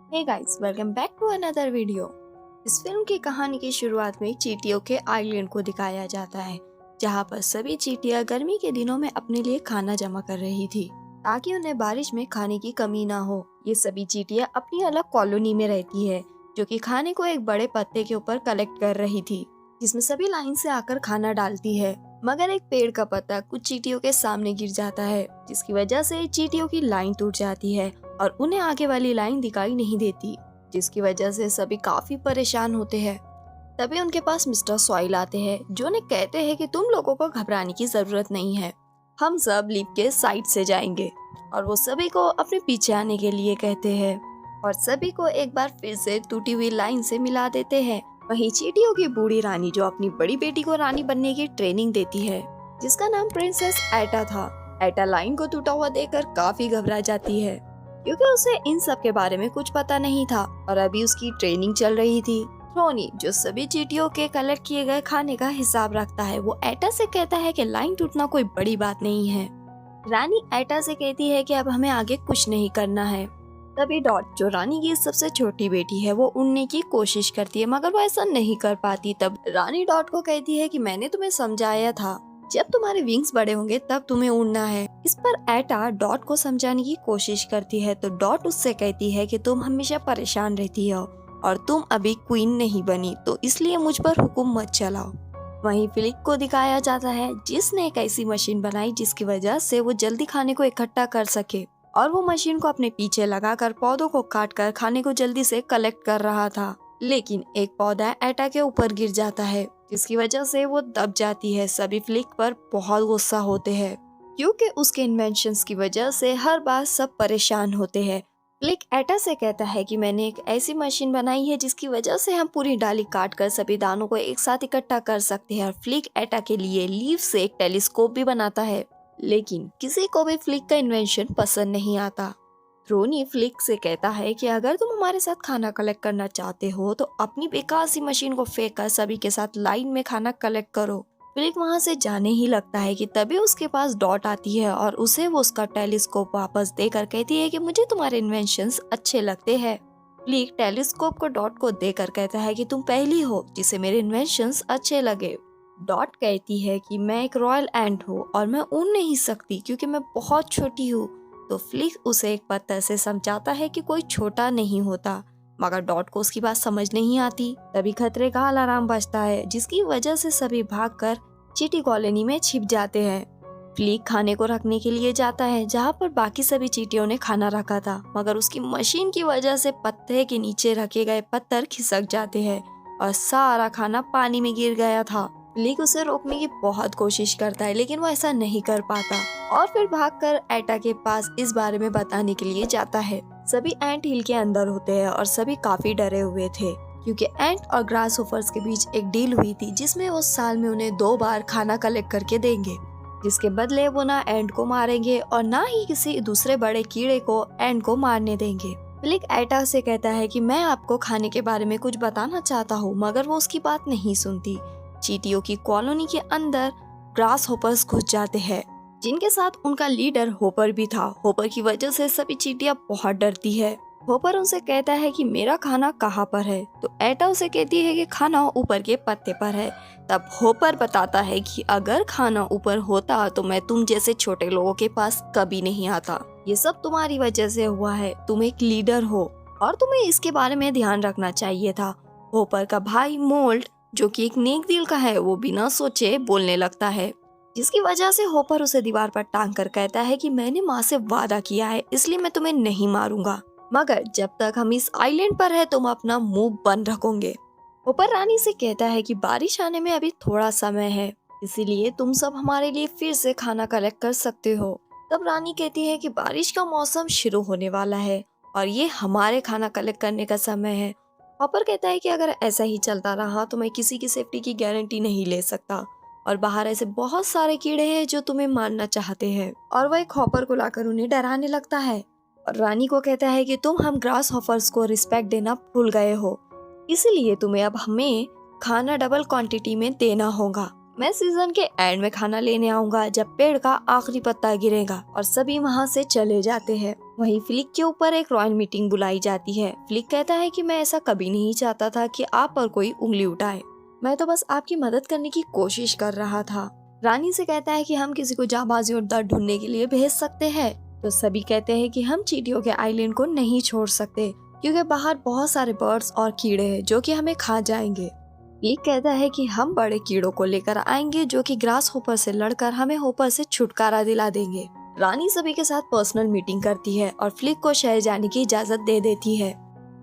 Hey guys, welcome back to another video. इस film की कहानी की शुरुआत में चींटियों के आइलैंड को दिखाया जाता है, जहां पर सभी चींटियां गर्मी के दिनों में अपने लिए खाना जमा कर रही थी, ताकि उन्हें बारिश में खाने की कमी ना हो। ये सभी चींटियां अपनी अलग कॉलोनी में रहती है, जो कि खाने को एक बड़े पत्ते के ऊपर कलेक्ट कर रही थी, जिसमें सभी लाइन से आकर खाना डालती है। मगर एक पेड़ का पत्ता कुछ चींटियों के सामने गिर जाता है, जिसकी वजह से चींटियों की लाइन टूट जाती है और उन्हें आगे वाली लाइन दिखाई नहीं देती, जिसकी वजह से सभी काफी परेशान होते हैं। तभी उनके पास मिस्टर सॉइल आते हैं, जो उन्हें कहते हैं कि तुम लोगों को घबराने की जरूरत नहीं है, हम सब लीफ के साइड से जाएंगे। और वो सभी को अपने पीछे आने के लिए कहते हैं और सभी को एक बार फिर से टूटी हुई लाइन से मिला देते हैं। वहीं चींटियों की बूढ़ी रानी, जो अपनी बड़ी बेटी को रानी बनने की ट्रेनिंग देती है, जिसका नाम प्रिंसेस एटा था, एटा लाइन को टूटा हुआ देखकर काफी घबरा जाती है, क्योंकि उसे इन सब के बारे में कुछ पता नहीं था और अभी उसकी ट्रेनिंग चल रही थी। रोनी, जो सभी चींटियों के कलेक्ट किए गए खाने का हिसाब रखता है, वो एटा से कहता है कि लाइन टूटना कोई बड़ी बात नहीं है। रानी एटा से कहती है कि अब हमें आगे कुछ नहीं करना है। तभी डॉट, जो रानी की सबसे छोटी बेटी है, वो उड़ने की कोशिश करती है, मगर वो ऐसा नहीं कर पाती। तब रानी डॉट को कहती है कि मैंने तुम्हें समझाया था, जब तुम्हारे विंग्स बड़े होंगे तब तुम्हें उड़ना है। इस पर एटा डॉट को समझाने की कोशिश करती है, तो डॉट उससे कहती है कि तुम हमेशा परेशान रहती हो और तुम अभी क्वीन नहीं बनी, तो इसलिए मुझ पर हुक्म मत चलाओ। वहीं फ्लिक को दिखाया जाता है, जिसने एक ऐसी मशीन बनाई जिसकी वजह से वो जल्दी खाने को इकट्ठा कर सके, और वो मशीन को अपने पीछे लगाकर पौधों को काटकर खाने को जल्दी से कलेक्ट कर रहा था। लेकिन एक पौधा एटा के ऊपर गिर जाता है, जिसकी वजह से वो दब जाती है। सभी फ्लिक पर बहुत गुस्सा होते हैं, क्योंकि उसके इन्वेंशंस की वजह से हर बार सब परेशान होते हैं। फ्लिक एटा से कहता है कि मैंने एक ऐसी मशीन बनाई है जिसकी वजह से हम पूरी डाली काट कर सभी दानों को एक साथ इकट्ठा कर सकते हैं। और फ्लिक एटा के लिए लीफ से एक टेलीस्कोप भी बनाता है, लेकिन किसी को भी फ्लिक का इन्वेंशन पसंद नहीं आता। रोनी फ्लिक से कहता है कि अगर तुम हमारे साथ खाना कलेक्ट करना चाहते हो तो अपनी बेकार सी मशीन को फेंक कर सभी के साथ लाइन में खाना कलेक्ट करो। फ्लिक वहाँ से जाने ही लगता है कि तभी उसके पास डॉट आती है और उसे वो उसका टेलीस्कोप वापस देकर कहती है कि मुझे तुम्हारे इन्वेंशंस अच्छे लगते हैं। फ्लिक टेलीस्कोप को डॉट को देकर कहता है कि तुम पहली हो जिसे मेरे इन्वेंशंस अच्छे लगे। डॉट कहती है कि मैं एक रॉयल एंट हूँ और मैं उड़ नहीं सकती क्योंकि मैं बहुत छोटी हूँ। तो फ्लिक उसे एक पत्थर से समझाता है कि कोई छोटा नहीं होता, मगर डॉट को उसकी बात समझ नहीं आती। तभी खतरे का अलार्म बजता है, जिसकी वजह से सभी भागकर चींटी कॉलोनी में छिप जाते हैं। फ्लिक खाने को रखने के लिए जाता है, जहाँ पर बाकी सभी चींटियों ने खाना रखा था, मगर उसकी मशीन की वजह से पत्ते के नीचे रखे गए पत्थर खिसक जाते हैं और सारा खाना पानी में गिर गया था। फ्लिक उसे रोकने की बहुत कोशिश करता है, लेकिन वो ऐसा नहीं कर पाता और फिर भागकर एटा के पास इस बारे में बताने के लिए जाता है। सभी एंट हिल के अंदर होते हैं और सभी काफी डरे हुए थे, क्योंकि एंट और ग्रास होपर्स के बीच एक डील हुई थी, जिसमें वो साल में उन्हें 2 बार खाना कलेक्ट करके देंगे, जिसके बदले वो ना एंट को मारेंगे और ना ही किसी दूसरे बड़े कीड़े को एंट को मारने देंगे। फ्लिक एटा से कहता है कि मैं आपको खाने के बारे में कुछ बताना चाहता हूँ, मगर वो उसकी बात नहीं सुनती। चींटियों की कॉलोनी के अंदर ग्रास होपर्स घुस जाते हैं, जिनके साथ उनका लीडर होपर भी था। होपर की वजह से सभी चींटियां बहुत डरती है। होपर उनसे कहता है कि मेरा खाना कहाँ पर है, तो एटा उसे कहती है कि खाना ऊपर के पत्ते पर है। तब होपर बताता है कि अगर खाना ऊपर होता तो मैं तुम जैसे छोटे लोगों के पास कभी नहीं आता। ये सब तुम्हारी वजह से हुआ है, तुम एक लीडर हो और तुम्हें इसके बारे में ध्यान रखना चाहिए था। होपर का भाई मोल्ड, जो कि एक नेक दिल का है, वो बिना सोचे बोलने लगता है, जिसकी वजह से होपर उसे दीवार पर टांग कर कहता है कि मैंने माँ से वादा किया है, इसलिए मैं तुम्हें नहीं मारूंगा, मगर जब तक हम इस आइलैंड पर है तुम अपना मुंह बंद रखोगे। होपर रानी से कहता है कि बारिश आने में अभी थोड़ा समय है, इसीलिए तुम सब हमारे लिए फिर से खाना कलेक्ट कर सकते हो। तब रानी कहती है कि बारिश का मौसम शुरू होने वाला है और ये हमारे खाना कलेक्ट करने का समय है। हॉपर कहता है कि अगर ऐसा ही चलता रहा तो मैं किसी की सेफ्टी की गारंटी नहीं ले सकता और बाहर ऐसे बहुत सारे कीड़े हैं जो तुम्हें मारना चाहते हैं। और वह एक हॉपर को लाकर उन्हें डराने लगता है और रानी को कहता है कि तुम हम ग्रास हॉपर्स को रिस्पेक्ट देना भूल गए हो, इसलिए तुम्हें अब हमें खाना डबल क्वांटिटी में देना होगा। मैं सीजन के एंड में खाना लेने आऊंगा जब पेड़ का आखिरी पत्ता गिरेगा। और सभी वहाँ से चले जाते हैं। वहीं फ्लिक के ऊपर एक रॉयल मीटिंग बुलाई जाती है। फ्लिक कहता है कि मैं ऐसा कभी नहीं चाहता था कि आप पर कोई उंगली उठाए, मैं तो बस आपकी मदद करने की कोशिश कर रहा था। रानी से कहता है कि हम किसी को जाबाजी और दर्द ढूंढने के लिए भेज सकते हैं। तो सभी कहते हैं कि हम चींटियों के आइलैंड को नहीं छोड़ सकते क्योंकि बाहर बहुत सारे बर्ड्स और कीड़े हैं जो कि हमें खा जाएंगे। फ्लिक कहता है कि हम बड़े कीड़ों को लेकर आएंगे जो कि ग्रास होपर से लड़कर हमें होपर से छुटकारा दिला देंगे। रानी सभी के साथ पर्सनल मीटिंग करती है और फ्लिक को शहर जाने की इजाजत दे देती है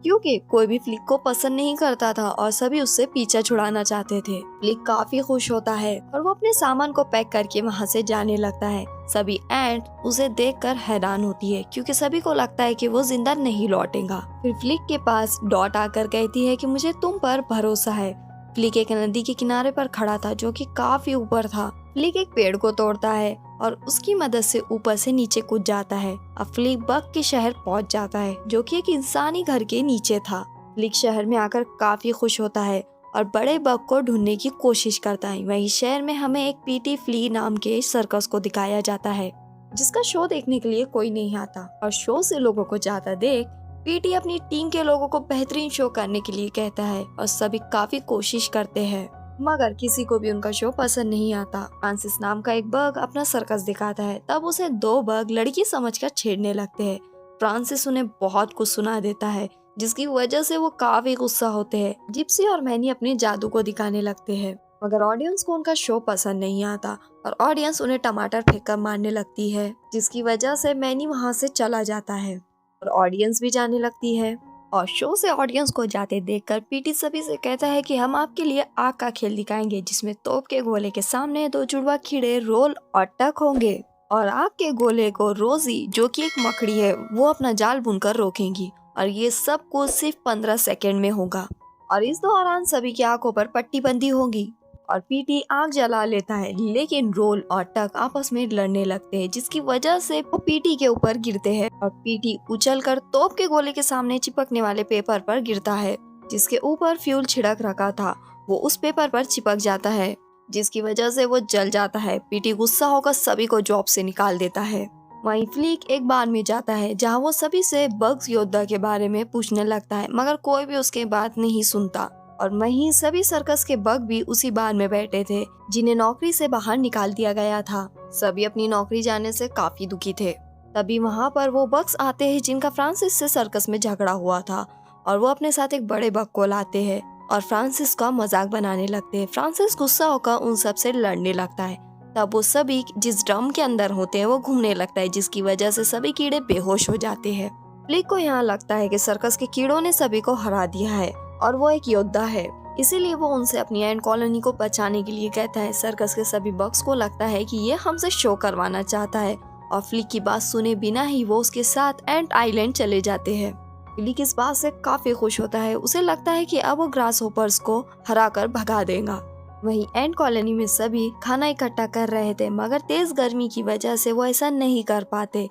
क्योंकि कोई भी फ्लिक को पसंद नहीं करता था और सभी उससे पीछा छुड़ाना चाहते थे। फ्लिक काफी खुश होता है और वो अपने सामान को पैक करके वहाँ से जाने लगता है। सभी एंट उसे देखकर हैरान होती है क्योंकि सभी को लगता है कि वो जिंदा नहीं लौटेगा। फिर फ्लिक के पास डॉट आकर कहती है कि मुझे तुम पर भरोसा है। फ्लिक एक नदी के किनारे पर खड़ा था जो कि काफी ऊपर था। फ्लिक एक पेड़ को तोड़ता है और उसकी मदद से ऊपर से नीचे कूद जाता है। अब फ्लिक बग के शहर पहुंच जाता है जो कि एक इंसानी घर के नीचे था। फ्लिक शहर में आकर काफी खुश होता है और बड़े बग को ढूंढने की कोशिश करता है। वहीं शहर में हमें एक पीटी फ्ली नाम के सर्कस को दिखाया जाता है जिसका शो देखने के लिए कोई नहीं आता और शो से लोगों को जाता देख पीटी अपनी टीम के लोगों को बेहतरीन शो करने के लिए कहता है और सभी काफी कोशिश करते हैं मगर किसी को भी उनका शो पसंद नहीं आता। फ्रांसिस नाम का एक बग अपना सर्कस दिखाता है, तब उसे दो बग लड़की समझकर छेड़ने लगते हैं। फ्रांसिस उन्हें बहुत कुछ सुना देता है जिसकी वजह से वो काफी गुस्सा होते हैं। जिप्सी और मैनी अपने जादू को दिखाने लगते हैं मगर ऑडियंस को उनका शो पसंद नहीं आता और ऑडियंस उन्हें टमाटर फेंककर मारने लगती है जिसकी वजह से मैनी वहाँ से चला जाता है और ऑडियंस भी जाने लगती है। और शो से ऑडियंस को जाते देखकर पीटी सभी से कहता है कि हम आपके लिए आग का खेल दिखाएंगे जिसमें तोप के गोले के सामने दो जुड़वा कीड़े रोल और टक होंगे और आग के गोले को रोजी जो कि एक मकड़ी है वो अपना जाल बुनकर रोकेंगी और ये सब कुछ सिर्फ 15 सेकंड में होगा और इस दौरान सभी की आंखों पर पट्टी बंदी होगी और पीटी आग जला लेता है लेकिन रोल और टक आपस में लड़ने लगते हैं जिसकी वजह से वो पीटी के ऊपर गिरते हैं और पीटी उछलकर तोप के गोले के सामने चिपकने वाले पेपर पर गिरता है जिसके ऊपर फ्यूल छिड़क रखा था। वो उस पेपर पर चिपक जाता है जिसकी वजह से वो जल जाता है। पीटी गुस्सा होकर सभी को जॉब से निकाल देता है। वहीं फ्लिक एक बार में जाता है जहाँ वो सभी से बग्स योद्धा के बारे में पूछने लगता है मगर कोई भी उसके बात नहीं सुनता और वहीं सभी सर्कस के बग भी उसी बार में बैठे थे जिन्हें नौकरी से बाहर निकाल दिया गया था। सभी अपनी नौकरी जाने से काफी दुखी थे। तभी वहाँ पर वो बग्स आते हैं जिनका फ्रांसिस से सर्कस में झगड़ा हुआ था और वो अपने साथ एक बड़े बग को लाते हैं और फ्रांसिस का मजाक बनाने लगते हैं। फ्रांसिस गुस्सा होकर उन सब से लड़ने लगता है। तब वो सभी जिस ड्रम के अंदर होते हैं वो घूमने लगता है जिसकी वजह से सभी कीड़े बेहोश हो जाते हैं। फ्लिक को यहाँ लगता है कि सर्कस के कीड़ों ने सभी को हरा दिया है और वो एक योद्धा है, इसीलिए वो उनसे अपनी एंट कॉलोनी को बचाने के लिए कहता है। सर्कस के सभी बग्स को लगता है कि ये हमसे शो करवाना चाहता है और फ्लिक की बात सुने बिना ही वो उसके साथ एंट आइलैंड चले जाते हैं। फ्लिक इस बात से काफी खुश होता है। उसे लगता है कि अब वो ग्रास होपर्स को हरा कर भगा देगा। वहीं एंट कॉलोनी में सभी खाना इकट्ठा कर रहे थे मगर तेज गर्मी की वजह से वो ऐसा नहीं कर पाते।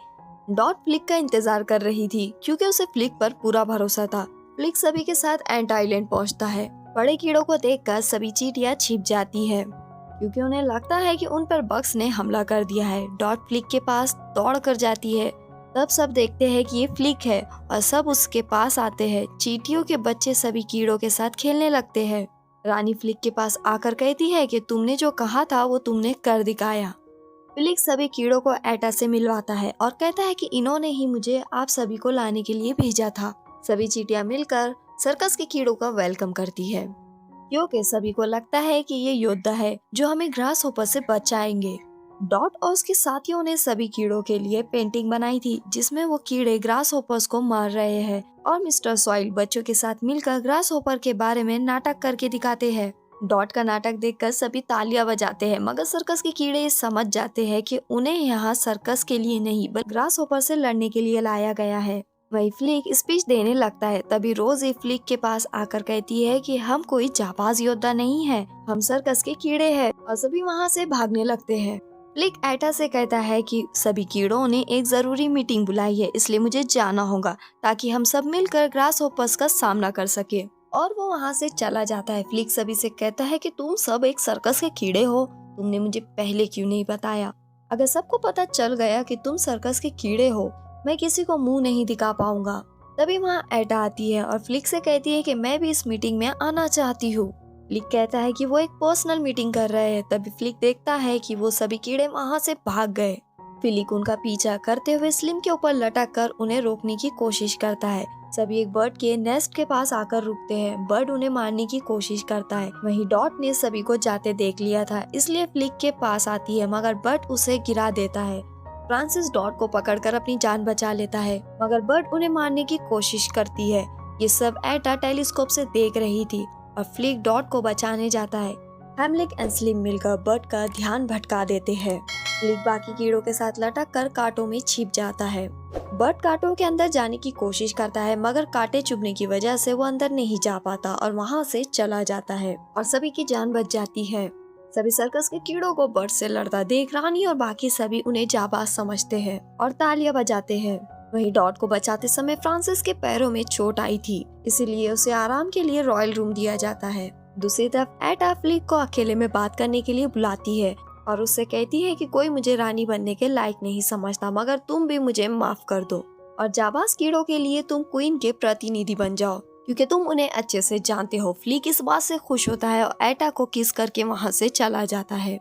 डॉट फ्लिक का इंतजार कर रही थी क्योंकि उसे फ्लिक पर पूरा भरोसा था। फ्लिक सभी के साथ एंट आइलैंड पहुंचता है। बड़े कीड़ों को देखकर सभी चींटियां छिप जाती है क्योंकि उन्हें लगता है कि उन पर बग्स ने हमला कर दिया है। डॉट फ्लिक के पास दौड़ कर जाती है। तब सब देखते हैं कि ये फ्लिक है और सब उसके पास आते हैं। चींटियों के बच्चे सभी कीड़ों के साथ खेलने लगते हैं। रानी फ्लिक के पास आकर कहती है कि तुमने जो कहा था वो तुमने कर दिखाया। फ्लिक सभी कीड़ों को एटा से मिलवाता है और कहता है कि इन्होंने ही मुझे आप सभी को लाने के लिए भेजा था। सभी चींटियां मिलकर सर्कस के कीड़ों का वेलकम करती है क्योंकि सभी को लगता है कि ये योद्धा है जो हमें ग्रास होपर से बचाएंगे। डॉट और उसके साथियों ने सभी कीड़ों के लिए पेंटिंग बनाई थी जिसमें वो कीड़े ग्रास होपर्स को मार रहे हैं और मिस्टर सॉइल बच्चों के साथ मिलकर ग्रास होपर के बारे में नाटक करके दिखाते हैं। डॉट का नाटक देखकर सभी तालियां बजाते हैं मगर सर्कस के कीड़े समझ जाते हैं कि उन्हें यहाँ सर्कस के लिए नहीं बल्कि ग्रास होपर से लड़ने के लिए लाया गया है। वही फ्लिक स्पीच देने लगता है। तभी रोजी फ्लिक के पास आकर कहती है कि हम कोई जाबाज योद्धा नहीं है, हम सर्कस के कीड़े हैं और सभी वहाँ से भागने लगते हैं। फ्लिक एटा से कहता है कि सभी कीड़ों ने एक जरूरी मीटिंग बुलाई है इसलिए मुझे जाना होगा ताकि हम सब मिलकर ग्रास होपर्स का सामना कर सके और वो वहाँ से चला जाता है। फ्लिक सभी से कहता है कि तुम सब एक सर्कस के कीड़े हो, तुमने मुझे पहले क्यों नहीं बताया? अगर सबको पता चल गया कि तुम सर्कस के कीड़े हो, मैं किसी को मुंह नहीं दिखा पाऊंगा। तभी वहाँ एटा आती है और फ्लिक से कहती है कि मैं भी इस मीटिंग में आना चाहती हूँ। फ्लिक कहता है कि वो एक पर्सनल मीटिंग कर रहे हैं। तभी फ्लिक देखता है कि वो सभी कीड़े वहाँ से भाग गए। फ्लिक उनका पीछा करते हुए स्लिम के ऊपर लटक कर उन्हें रोकने की कोशिश करता है। सभी एक बर्ड के नेस्ट के पास आकर रुकते हैं। बर्ड उन्हें मारने की कोशिश करता है। वहीं डॉट ने सभी को जाते देख लिया था, इसलिए फ्लिक के पास आती है, मगर बर्ड उसे गिरा देता है। फ्रांसिस डॉट को पकड़कर अपनी जान बचा लेता है, मगर बर्ड उन्हें मारने की कोशिश करती है। ये सब एटा टेलीस्कोप से देख रही थी और फ्लिक डॉट को बचाने जाता है। हेमलिक एंड स्लिम मिलकर बर्ड का ध्यान भटका देते हैं। फ्लिक बाकी कीड़ों के साथ लटक कर कांटों में छिप जाता है। बर्ड कांटों के अंदर जाने की कोशिश करता है, मगर कांटे चुभने की वजह से वो अंदर नहीं जा पाता और वहाँ से चला जाता है और सभी की जान बच जाती है। सभी सर्कस के कीड़ों को बर्ड से लड़ता देख रानी और बाकी सभी उन्हें जाबाज समझते हैं और तालियां बजाते हैं। वहीं डॉट को बचाते समय फ्रांसिस के पैरों में चोट आई थी, इसीलिए उसे आराम के लिए रॉयल रूम दिया जाता है। दूसरी तरफ एटा फ्लिक को अकेले में बात करने के लिए बुलाती है और उससे कहती है कि कोई मुझे रानी बनने के लायक नहीं समझता, मगर तुम भी मुझे माफ कर दो और जाबाज कीड़ों के लिए तुम क्वीन के प्रतिनिधि बन जाओ, क्योंकि तुम उन्हें अच्छे से जानते हो। फ्लिक इस बात से खुश होता है और एटा को किस करके वहाँ से चला जाता है।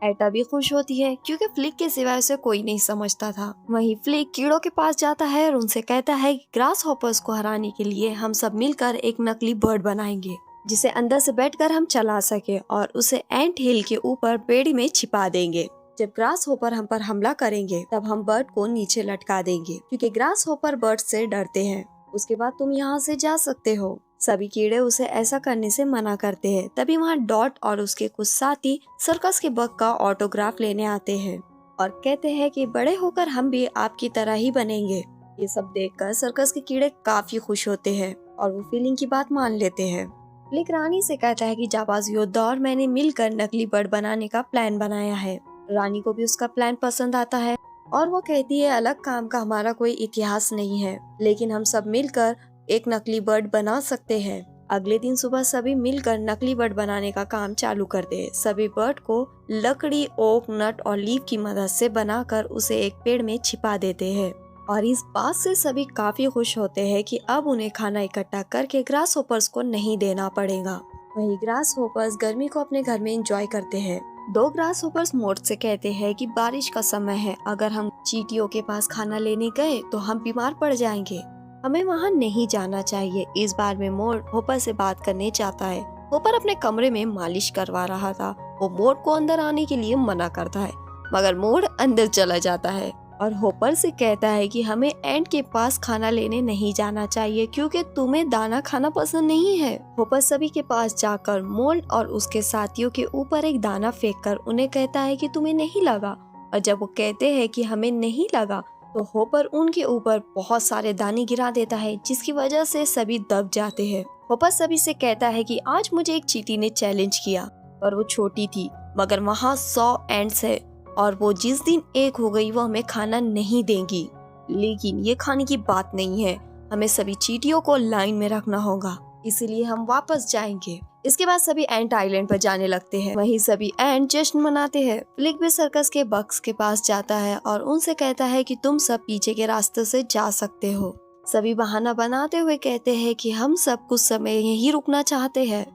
एटा भी खुश होती है क्योंकि फ्लिक के सिवाय उसे कोई नहीं समझता था। वहीं फ्लिक कीड़ों के पास जाता है और उनसे कहता है कि ग्रास हॉपर्स को हराने के लिए हम सब मिलकर एक नकली बर्ड बनाएंगे, जिसे अंदर से बैठकर हम चला सके और उसे एंट हिल के ऊपर पेड़ में छिपा देंगे। जब ग्रास होपर हम पर हमला करेंगे तब हम बर्ड को नीचे लटका देंगे, क्योंकि ग्रास होपर बर्ड से डरते हैं। उसके बाद तुम यहाँ से जा सकते हो। सभी कीड़े उसे ऐसा करने से मना करते हैं। तभी वहाँ डॉट और उसके कुछ साथी सर्कस के बग का ऑटोग्राफ लेने आते हैं और कहते हैं कि बड़े होकर हम भी आपकी तरह ही बनेंगे। ये सब देखकर सर्कस के कीड़े काफी खुश होते हैं और वो फीलिंग की बात मान लेते हैं। फ्लिक रानी से कहता है कि जाबाज योद्धा और मैंने मिलकर नकली बर्ड बनाने का प्लान बनाया है। रानी को भी उसका प्लान पसंद आता है और वो कहती है अलग काम का हमारा कोई इतिहास नहीं है, लेकिन हम सब मिलकर एक नकली बर्ड बना सकते हैं। अगले दिन सुबह सभी मिलकर नकली बर्ड बनाने का काम चालू करते हैं। सभी बर्ड को लकड़ी, ओक, नट और लीफ की मदद से बनाकर उसे एक पेड़ में छिपा देते हैं और इस बात से सभी काफी खुश होते हैं कि अब उन्हें खाना इकट्ठा करके ग्रास होपर्स को नहीं देना पड़ेगा। वहीं ग्रास होपर्स गर्मी को अपने घर में एंजॉय करते हैं। दो ग्रास होपर्स मोट से कहते हैं कि बारिश का समय है, अगर हम चींटियों के पास खाना लेने गए तो हम बीमार पड़ जाएंगे, हमें वहाँ नहीं जाना चाहिए। इस बार में मोट होपर से बात करने चाहता है। होपर अपने कमरे में मालिश करवा रहा था। वो मोट को अंदर आने के लिए मना करता है, मगर मोट अंदर चला जाता है और होपर से कहता है कि हमें एंट के पास खाना लेने नहीं जाना चाहिए, क्योंकि तुम्हें दाना खाना पसंद नहीं है। होपर सभी के पास जाकर मोल्ड और उसके साथियों के ऊपर एक दाना फेंककर उन्हें कहता है कि तुम्हें नहीं लगा, और जब वो कहते हैं कि हमें नहीं लगा तो होपर उनके ऊपर बहुत सारे दाने गिरा देता है, जिसकी वजह से सभी दब जाते हैं। होपर सभी से कहता है कि आज मुझे एक चींटी ने चैलेंज किया, पर वो छोटी थी, मगर वहाँ 100 एंट्स है और वो जिस दिन एक हो गई वो हमें खाना नहीं देंगी। लेकिन ये खाने की बात नहीं है, हमें सभी चींटियों को लाइन में रखना होगा, इसीलिए हम वापस जाएंगे। इसके बाद सभी एंट आइलैंड पर जाने लगते हैं। वहीं सभी एंट जश्न मनाते हैं। फ्लिक भी सर्कस के बग्स के पास जाता है और उनसे कहता है कि तुम सब पीछे के रास्ते से जा सकते हो। सभी बहाना बनाते हुए कहते हैं कि हम सब कुछ समय यहीं रुकना चाहते हैं।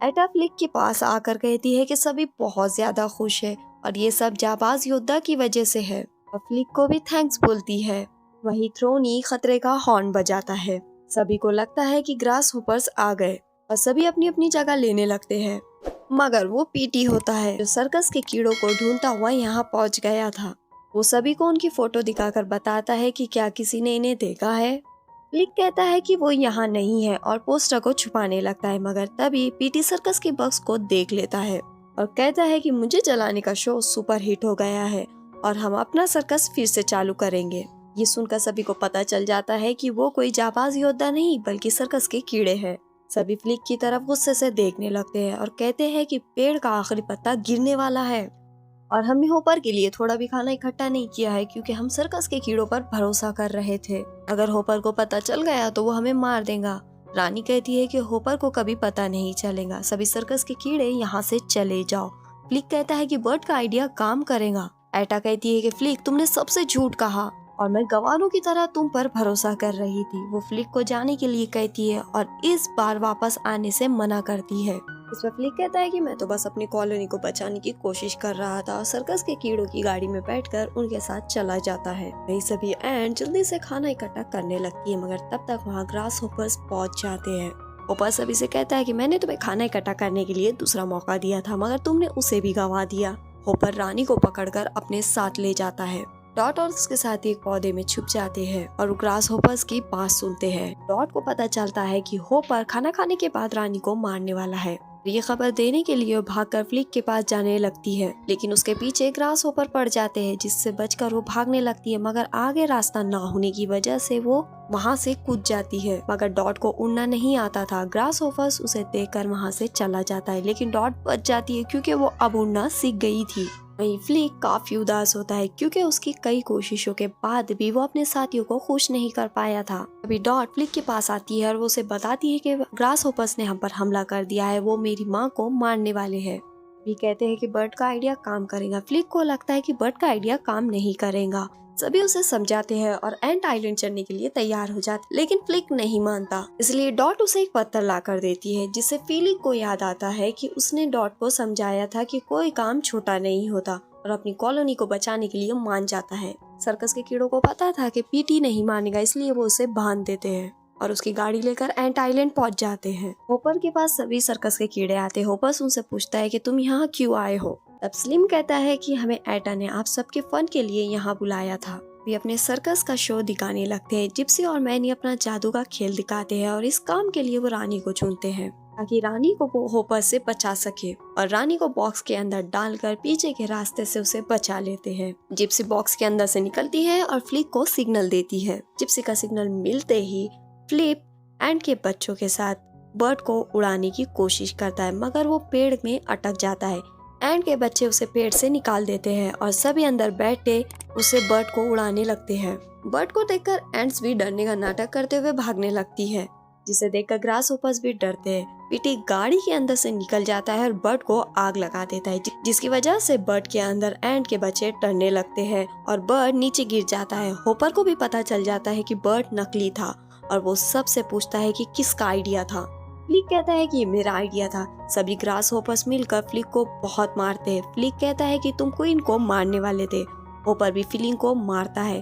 एटा फ्लिक के पास आकर कहती है कि सभी बहुत ज्यादा खुश है और ये सब जाबाज योद्धा की वजह से है, और फ्लिक को भी थैंक्स बोलती है। वहीं थ्रोनी खतरे का हॉर्न बजाता है। सभी को लगता है कि ग्रास होपर्स आ गए और सभी अपनी अपनी जगह लेने लगते हैं, मगर वो पीटी होता है जो सर्कस के कीड़ों को ढूंढता हुआ यहाँ पहुँच गया था। वो सभी को उनकी फोटो दिखाकर बताता है कि क्या किसी ने इन्हें देखा है। फ्लिक कहता है कि वो यहाँ नहीं है और पोस्टर को छुपाने लगता है, मगर तभी पीटी सर्कस के बग्स को देख लेता है और कहता है कि मुझे जलाने का शो सुपर हिट हो गया है और हम अपना सर्कस फिर से चालू करेंगे। ये सुनकर सभी को पता चल जाता है कि वो कोई जाबाज योद्धा नहीं बल्कि सर्कस के कीड़े हैं। सभी फ्लिक की तरफ गुस्से से देखने लगते हैं और कहते हैं कि पेड़ का आखिरी पत्ता गिरने वाला है और हमने होपर के लिए थोड़ा भी खाना इकट्ठा नहीं किया है, क्योंकि हम सर्कस के कीड़ों पर भरोसा कर रहे थे। अगर होपर को पता चल गया तो वो हमें मार देगा। रानी कहती है कि होपर को कभी पता नहीं चलेगा, सभी सर्कस के कीड़े यहाँ से चले जाओ। फ्लिक कहता है कि बर्ट का आइडिया काम करेगा। एटा कहती है कि फ्लिक तुमने सबसे झूठ कहा और मैं गवारों की तरह तुम पर भरोसा कर रही थी। वो फ्लिक को जाने के लिए कहती है और इस बार वापस आने से मना करती है। इस पर फ्लिक कहता है कि मैं तो बस अपनी कॉलोनी को बचाने की कोशिश कर रहा था। सर्कस के कीड़ों की गाड़ी में बैठकर उनके साथ चला जाता है। वही सभी एंट जल्दी से खाना इकट्ठा करने लगती है, मगर तब तक वहाँ ग्रास होपर्स पहुँच जाते हैं। होपर सभी से कहता है कि मैंने तुम्हें खाना इकट्ठा करने के लिए दूसरा मौका दिया था, मगर तुमने उसे भी गंवा दिया। होपर रानी को पकड़कर अपने साथ ले जाता है। डॉट और उसके साथ एक पौधे में छुप जाते हैं और वो ग्रास होपर्स की बात सुनते हैं। डॉट को पता चलता है कि होपर खाना खाने के बाद रानी को मारने वाला है। ये खबर देने के लिए वो भागकर फ्लिक के पास जाने लगती है, लेकिन उसके पीछे ग्रास होपर पड़ जाते हैं, जिससे बचकर वो भागने लगती है, मगर आगे रास्ता ना होने की वजह से वो वहाँ से कूद जाती है। मगर डॉट को उड़ना नहीं आता था। ग्रास होपर्स उसे देखकर वहाँ से चला जाता है, लेकिन डॉट बच जाती है क्योंकि वो अब उड़ना सीख गई थी। वहीं फ्लिक काफी उदास होता है क्योंकि उसकी कई कोशिशों के बाद भी वो अपने साथियों को खुश नहीं कर पाया था। अभी डॉट फ्लिक के पास आती है और वो उसे बताती है कि ग्रास होपर्स ने हम पर हमला कर दिया है, वो मेरी माँ को मारने वाले हैं। भी कहते हैं कि बर्ट का आइडिया काम करेगा। फ्लिक को लगता है कि बर्ट का आइडिया काम नहीं करेगा। सभी उसे समझाते हैं और एंट आइलैंड चढ़ने के लिए तैयार हो जाते, लेकिन फ्लिक नहीं मानता। इसलिए डॉट उसे एक पत्थर ला कर देती है, जिससे फीलिंग को याद आता है कि उसने डॉट को समझाया था कि कोई काम छोटा नहीं होता, और अपनी कॉलोनी को बचाने के लिए मान जाता है। सर्कस के कीड़ों को पता था कि पीटी नहीं मानेगा, इसलिए वो उसे बांध देते हैं और उसकी गाड़ी लेकर एंट आइलैंड पहुंच जाते हैं। होपर के पास सभी सर्कस के कीड़े आते। होपर उनसे पूछता है कि तुम यहाँ क्यों आए हो। तब स्लिम कहता है कि हमें एटा ने आप सबके फन के लिए यहाँ बुलाया था। वे अपने सर्कस का शो दिखाने लगते हैं। जिप्सी और मैनी अपना जादू का खेल दिखाते हैं और इस काम के लिए वो रानी को चुनते हैं ताकि रानी को वो होपर से बचा सके, और रानी को बॉक्स के अंदर डालकर पीछे के रास्ते से उसे बचा लेते हैं। जिप्सी बॉक्स के अंदर से निकलती है और फ्लिक को सिग्नल देती है। जिप्सी का सिग्नल मिलते ही फ्लिप एंट के बच्चों के साथ बर्ड को उड़ाने की कोशिश करता है, मगर वो पेड़ में अटक जाता है। एंट के बच्चे उसे पेड़ से निकाल देते हैं और सभी अंदर बैठे उसे बर्ड को उड़ाने लगते हैं। बर्ड को देखकर एंट्स भी डरने का नाटक करते हुए भागने लगती है, जिसे देखकर ग्रास होपर्स भी डरते हैं। पीटी गाड़ी के अंदर से निकल जाता है और बर्ड को आग लगा देता है, जिसकी वजह से बर्ड के अंदर एंट के बच्चे डरने लगते हैं और बर्ड नीचे गिर जाता है। होपर को भी पता चल जाता है कि बर्ड नकली था और वो सबसे पूछता है कि किसका आइडिया था। फ्लिक कहता है कि ये मेरा आइडिया था। सभी ग्रास होपर्स मिलकर फ्लिक को बहुत मारते हैं। फ्लिक कहता है कि तुम क्वीन को मारने वाले थे। होपर भी फ्लिक को मारता है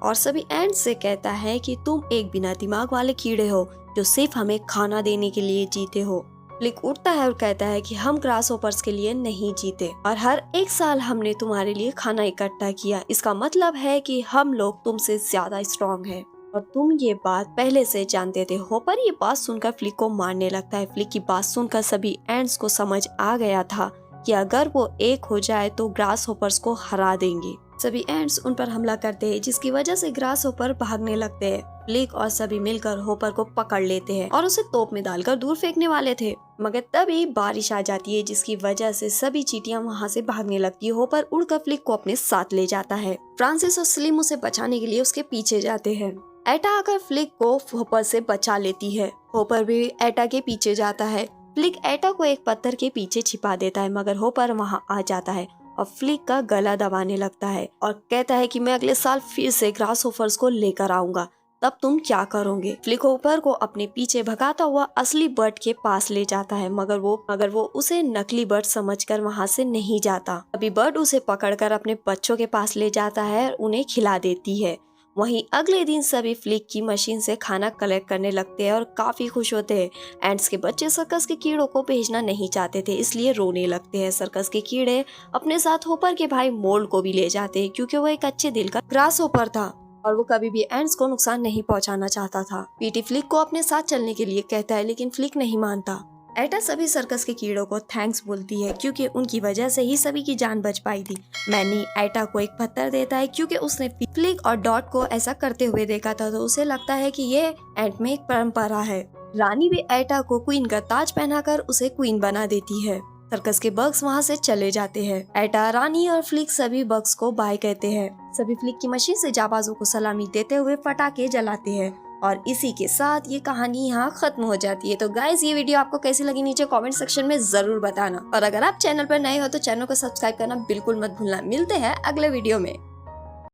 और सभी एंट से कहता है कि तुम एक बिना दिमाग वाले कीड़े हो जो सिर्फ हमें खाना देने के लिए जीते हो। फ्लिक उठता है और कहता है कि हम ग्रास होपर्स के लिए नहीं जीते और हर एक साल हमने तुम्हारे लिए खाना इकट्ठा किया। इसका मतलब है कि हम लोग तुमसे ज्यादा स्ट्रॉन्ग हैं और तुम ये बात पहले से जानते थे। होपर ये बात सुनकर फ्लिक को मारने लगता है। फ्लिक की बात सुनकर सभी एंट्स को समझ आ गया था कि अगर वो एक हो जाए तो ग्रास होपर्स को हरा देंगे। सभी एंट्स उन पर हमला करते हैं, जिसकी वजह से ग्रास होपर भागने लगते हैं। फ्लिक और सभी मिलकर होपर को पकड़ लेते हैं और उसे तोप में डालकर दूर फेंकने वाले थे, मगर तभी बारिश आ जाती है, जिसकी वजह से सभी चींटियां वहां से भागने लगती है। होपर उड़कर फ्लिक को अपने साथ ले जाता है। फ्रांसिस और स्लिम उसे बचाने के लिए उसके पीछे जाते हैं। एटा आकर फ्लिक को होपर से बचा लेती है। होपर भी एटा के पीछे जाता है। फ्लिक एटा को एक पत्थर के पीछे छिपा देता है, मगर होपर वहां आ जाता है और फ्लिक का गला दबाने लगता है और कहता है कि मैं अगले साल फिर से ग्रास होपर्स को लेकर आऊंगा, तब तुम क्या करोगे। फ्लिक होपर को अपने पीछे भगाता हुआ असली बर्ड के पास ले जाता है, मगर वो उसे नकली बर्ड समझकर वहां से नहीं जाता। अभी बर्ड उसे पकड़कर अपने बच्चों के पास ले जाता है और उन्हें खिला देती है। वहीं अगले दिन सभी फ्लिक की मशीन से खाना कलेक्ट करने लगते हैं और काफी खुश होते हैं। एंट्स के बच्चे सर्कस के कीड़ों को भेजना नहीं चाहते थे, इसलिए रोने लगते हैं। सर्कस के कीड़े अपने साथ होपर के भाई मोल्ड को भी ले जाते हैं, क्योंकि वो एक अच्छे दिल का ग्रास होपर था और वो कभी भी एंट्स को नुकसान नहीं पहुंचाना चाहता था। पीटी फ्लिक को अपने साथ चलने के लिए कहता है, लेकिन फ्लिक नहीं मानता। एटा सभी सर्कस के कीड़ों को थैंक्स बोलती है, क्योंकि उनकी वजह से ही सभी की जान बच पाई थी। मैनी एटा को एक पत्थर देता है, क्योंकि उसने फ्लिक और डॉट को ऐसा करते हुए देखा था, तो उसे लगता है कि ये एंट में एक परंपरा है। रानी भी एटा को क्वीन का ताज पहनाकर उसे क्वीन बना देती है। सर्कस के बग्स वहाँ से चले जाते हैं। एटा, रानी और फ्लिक सभी बग्स को बाय कहते हैं। सभी फ्लिक की मशीन से जाबाजों को सलामी देते हुए पटाखे जलाते हैं और इसी के साथ ये कहानी यहाँ खत्म हो जाती है। तो गाइज ये वीडियो आपको कैसी लगी नीचे कमेंट सेक्शन में जरूर बताना, और अगर आप चैनल पर नए हो तो चैनल को सब्सक्राइब करना बिल्कुल मत भूलना। मिलते हैं अगले वीडियो में।